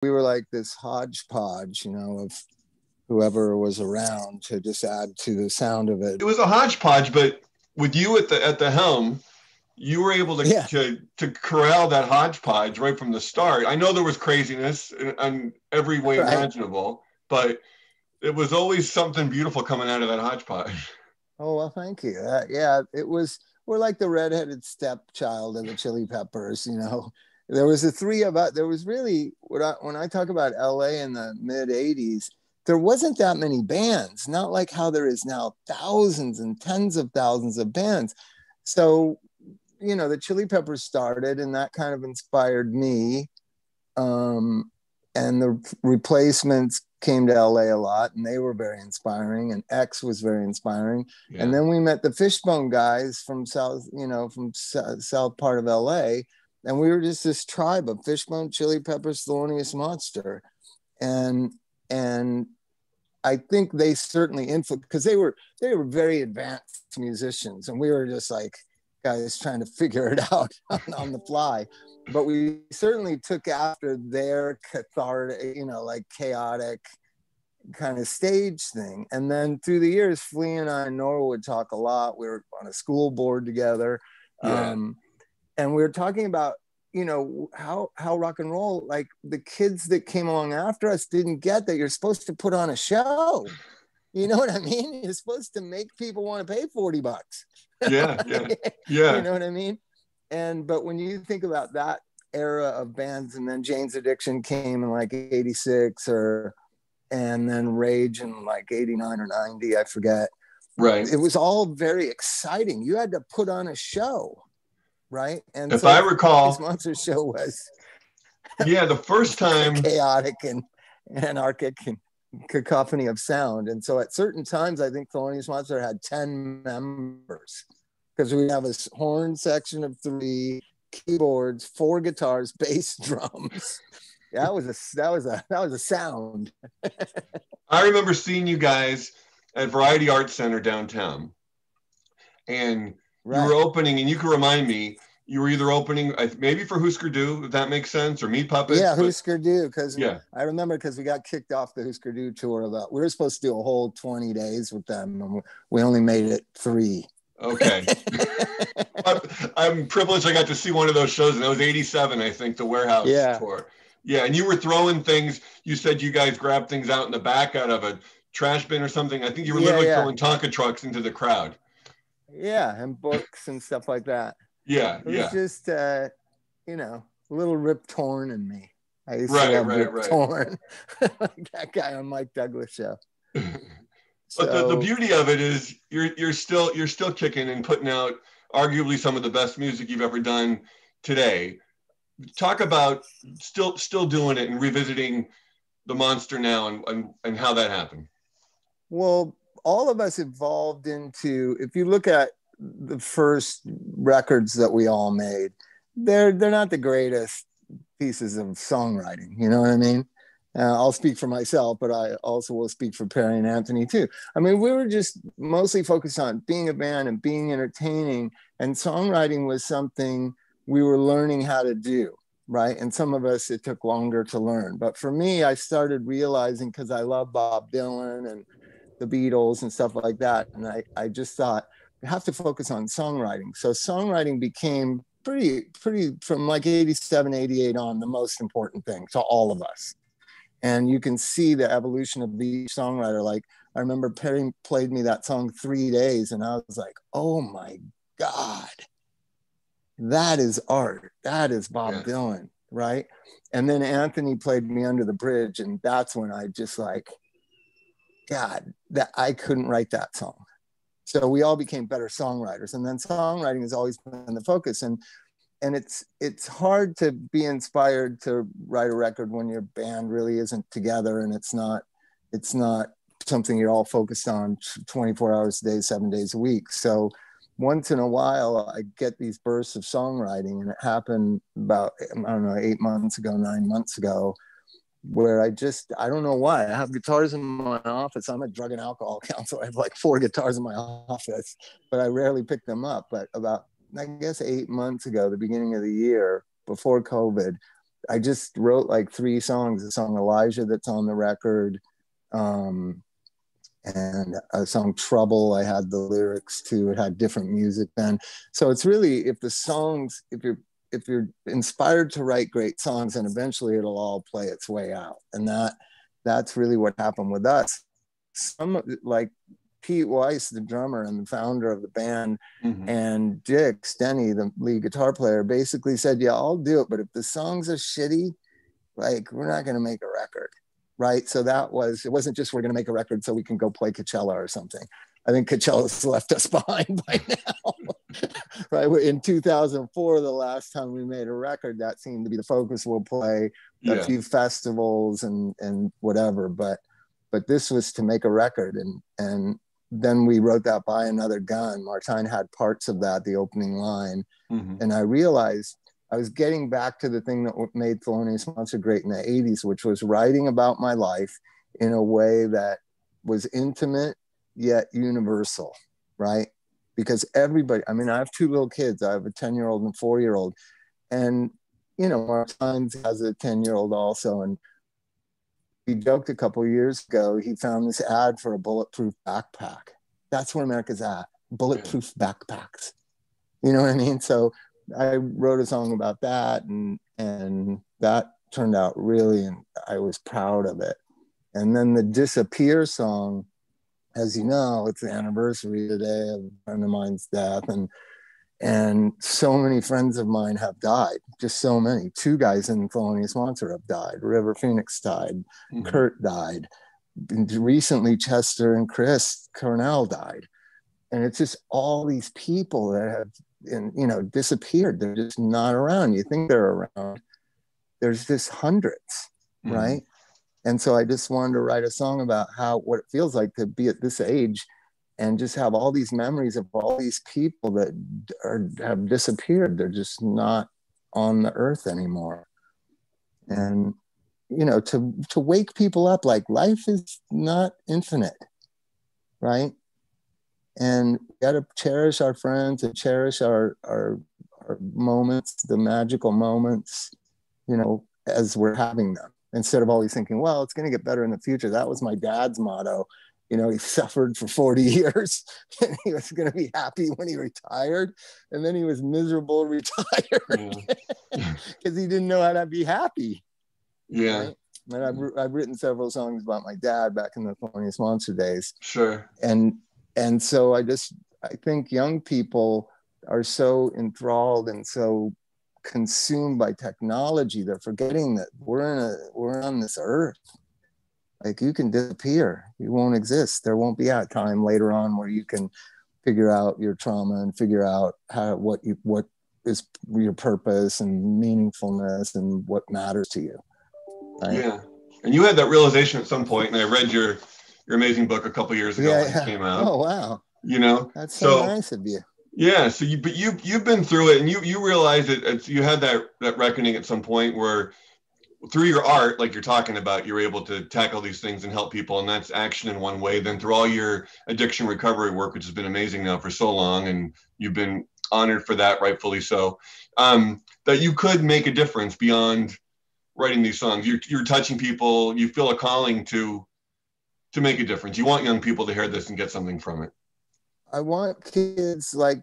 we were like this hodgepodge, you know, of whoever was around to just add to the sound of it. It was a hodgepodge, but with you at the helm, you were able to corral that hodgepodge right from the start. I know there was craziness in every way imaginable, but it was always something beautiful coming out of that hodgepodge. Oh, well, thank you. Yeah, it was, we're like the redheaded stepchild of the Chili Peppers, you know. There was the three of us. There was really, when I talk about LA in the mid 80s, there wasn't that many bands, not like how there is now thousands and tens of thousands of bands. So, you know, the Chili Peppers started and that kind of inspired me. And the Replacements came to LA a lot and they were very inspiring, and X was very inspiring. Yeah. And then we met the Fishbone guys from south part of LA. And we were just this tribe of Fishbone, Chili Peppers, Thelonious Monster. And I think they certainly influenced, because they were very advanced musicians, and we were just like guys trying to figure it out on the fly. But we certainly took after their cathartic, you know, like chaotic kind of stage thing. And then through the years, Flea and I and Nora would talk a lot. We were on a school board together. Yeah. And we were talking about, you know, how rock and roll, like the kids that came along after us didn't get that you're supposed to put on a show. You know what I mean? You're supposed to make people want to pay $40. Yeah. You know what I mean? But when you think about that era of bands, and then Jane's Addiction came in like 86, and then Rage in like 89 or 90, I forget. Right. It was all very exciting. You had to put on a show. Right. And if I recall, this Monster show was the first time chaotic and anarchic and cacophony of sound. And so at certain times, I think Thelonious Monster had 10 members, because we have a horn section of 3, keyboards, 4 guitars, bass, drums. That was a sound. I remember seeing you guys at Variety Arts Center downtown, and you were opening, and you can remind me, you were either opening maybe for Husker Du, if that makes sense, or Meat Puppets. Yeah, Husker Du, because I remember, because we got kicked off the Husker Du tour. We were supposed to do a whole 20 days with them, and we only made it 3. Okay. I'm privileged. I got to see one of those shows, and that was 87, I think, the Warehouse tour. Yeah, and you were throwing things. You said you guys grabbed things out in the back out of a trash bin or something. I think you were literally throwing Tonka trucks into the crowd. Yeah, and books and stuff like that. Yeah, it was just, you know, a little Rip Torn in me. I used to love Rip Torn, like that guy on Mike Douglas show. But the beauty of it is you're still kicking and putting out arguably some of the best music you've ever done today. Talk about still doing it and revisiting the Monster now, and how that happened. Well, all of us evolved into, if you look at the first records that we all made, they're not the greatest pieces of songwriting. You know what I mean? I'll speak for myself, but I also will speak for Perry and Anthony too. I mean, we were just mostly focused on being a band and being entertaining, and songwriting was something we were learning how to do, right? And some of us, it took longer to learn. But for me, I started realizing, because I love Bob Dylan and the Beatles and stuff like that, and I just thought, you have to focus on songwriting. So songwriting became pretty from like 87, 88 on, the most important thing to all of us. And you can see the evolution of the songwriter. Like, I remember Perry played me that song 3 days, and I was like, oh my God, that is art. That is Bob Dylan, right? And then Anthony played me Under the Bridge, and that's when I just like, God, that I couldn't write that song. So we all became better songwriters, and then songwriting has always been the focus. And it's hard to be inspired to write a record when your band really isn't together, and it's not something you're all focused on 24 hours a day, 7 days a week. So once in a while, I get these bursts of songwriting, and it happened about, I don't know, 8 months ago, 9 months ago, where I don't know why. I have guitars in my office. I'm a drug and alcohol counselor. I have like 4 guitars in my office, but I rarely pick them up. But about, I guess, 8 months ago, the beginning of the year, before COVID, I just wrote like 3 songs, the song Elijah that's on the record, and a song Trouble I had the lyrics to. It had different music then. So it's really, if you're inspired to write great songs, and eventually it'll all play its way out. And that's really what happened with us. Some, like Pete Weiss, the drummer and the founder of the band, and Dick Stenny, the lead guitar player, basically said, yeah, I'll do it, but if the songs are shitty, like, we're not going to make a record. Right. So it wasn't just, we're going to make a record so we can go play Coachella or something. I think Coachella's left us behind by now. Right. In 2004, the last time we made a record, that seemed to be the focus. We'll play a few festivals and whatever. But this was to make a record. And then we wrote that By Another Gun. Martijn had parts of that, the opening line. And I realized I was getting back to the thing that made Thelonious Monster great in the 80s, which was writing about my life in a way that was intimate yet universal, right? Because everybody, I mean, I have 2 little kids. I have a 10-year-old and a 4-year-old. And, you know, Martijn has a 10-year-old also. And he joked a couple of years ago, he found this ad for a bulletproof backpack. That's where America's at, bulletproof backpacks. You know what I mean? So I wrote a song about that, and that turned out really, and I was proud of it. And then the Disappear song, as you know, it's the anniversary today of a friend of mine's death, and so many friends of mine have died, just so many. 2 guys in Thelonious Monster have died. River Phoenix died, Kurt died. Recently, Chester and Chris Cornell died. And it's just all these people that have, disappeared. They're just not around. You think they're around. There's just hundreds, right? And so I just wanted to write a song about what it feels like to be at this age and just have all these memories of all these people that have disappeared. They're just not on the earth anymore. And, to wake people up, like, life is not infinite, right? And we got to cherish our friends and cherish our moments, the magical moments, as we're having them, instead of always thinking, well, it's going to get better in the future. That was my dad's motto. He suffered for 40 years and he was going to be happy when he retired. And then he was miserable retired because he didn't know how to be happy. Yeah. Right? And I've written several songs about my dad back in the Thelonious Monster days. Sure. And so I think young people are so enthralled and so consumed by technology, they're forgetting that we're on this earth. Like, you can disappear, you won't exist. There won't be a time later on where you can figure out your trauma and figure out what is your purpose and meaningfulness and what matters to you. Right? Yeah, and you had that realization at some point, and I read your amazing book a couple years ago when it came out. Oh wow! That's so nice of you. Yeah, so you've been through it, and you realized that you had that reckoning at some point where, through your art, like you're talking about, you're able to tackle these things and help people, and that's action in one way. Then through all your addiction recovery work, which has been amazing now for so long, and you've been honored for that, rightfully so, that you could make a difference beyond writing these songs. You're touching people. You feel a calling to make a difference. You want young people to hear this and get something from it. I want kids to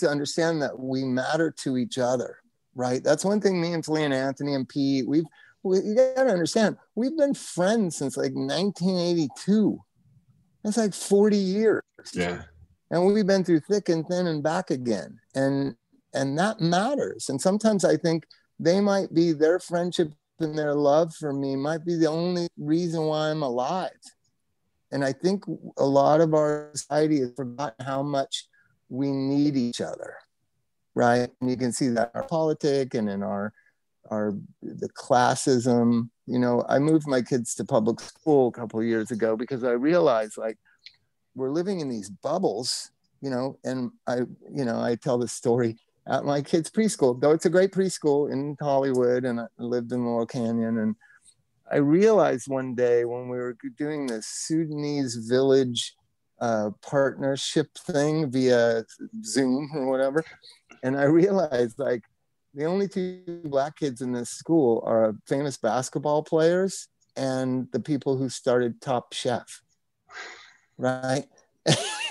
understand that we matter to each other, right? That's one thing me and Flea and Anthony and Pete, you got to understand, we've been friends since like 1982. That's like 40 years. Yeah. And we've been through thick and thin and back again. And that matters. And sometimes I think their friendship and their love for me might be the only reason why I'm alive. And I think a lot of our society has forgotten how much we need each other, right? And you can see that in our politics and in the classism. I moved my kids to public school a couple of years ago because I realized, like, we're living in these bubbles, and I tell this story at my kids' preschool, though it's a great preschool in Hollywood, and I lived in Laurel Canyon. And I realized one day when we were doing this Sudanese village partnership thing via Zoom or whatever, and I realized, like, the only two Black kids in this school are famous basketball players and the people who started Top Chef, right?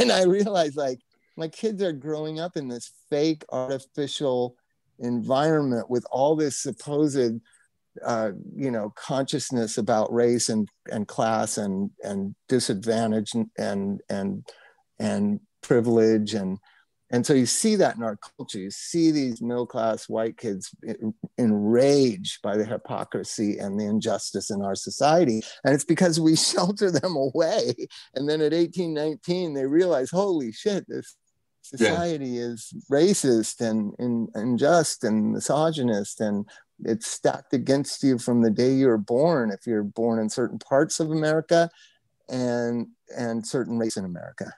And I realized, like, my kids are growing up in this fake artificial environment with all this supposed consciousness about race and class and disadvantage and privilege, and so you see that in our culture. You see these middle-class white kids enraged by the hypocrisy and the injustice in our society, and it's because we shelter them away. And then at 18, 19, they realize, holy shit, this society is racist and unjust and misogynist, and it's stacked against you from the day you were born, if you're born in certain parts of America and certain race in America.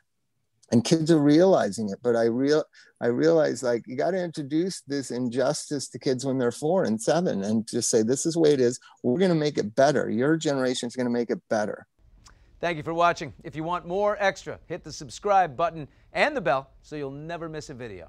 And kids are realizing it, but I realize, like, you got to introduce this injustice to kids when they're 4 and 7 and just say, this is the way it is. We're going to make it better. Your generation is going to make it better. Thank you for watching. If you want more extra, hit the subscribe button and the bell so you'll never miss a video.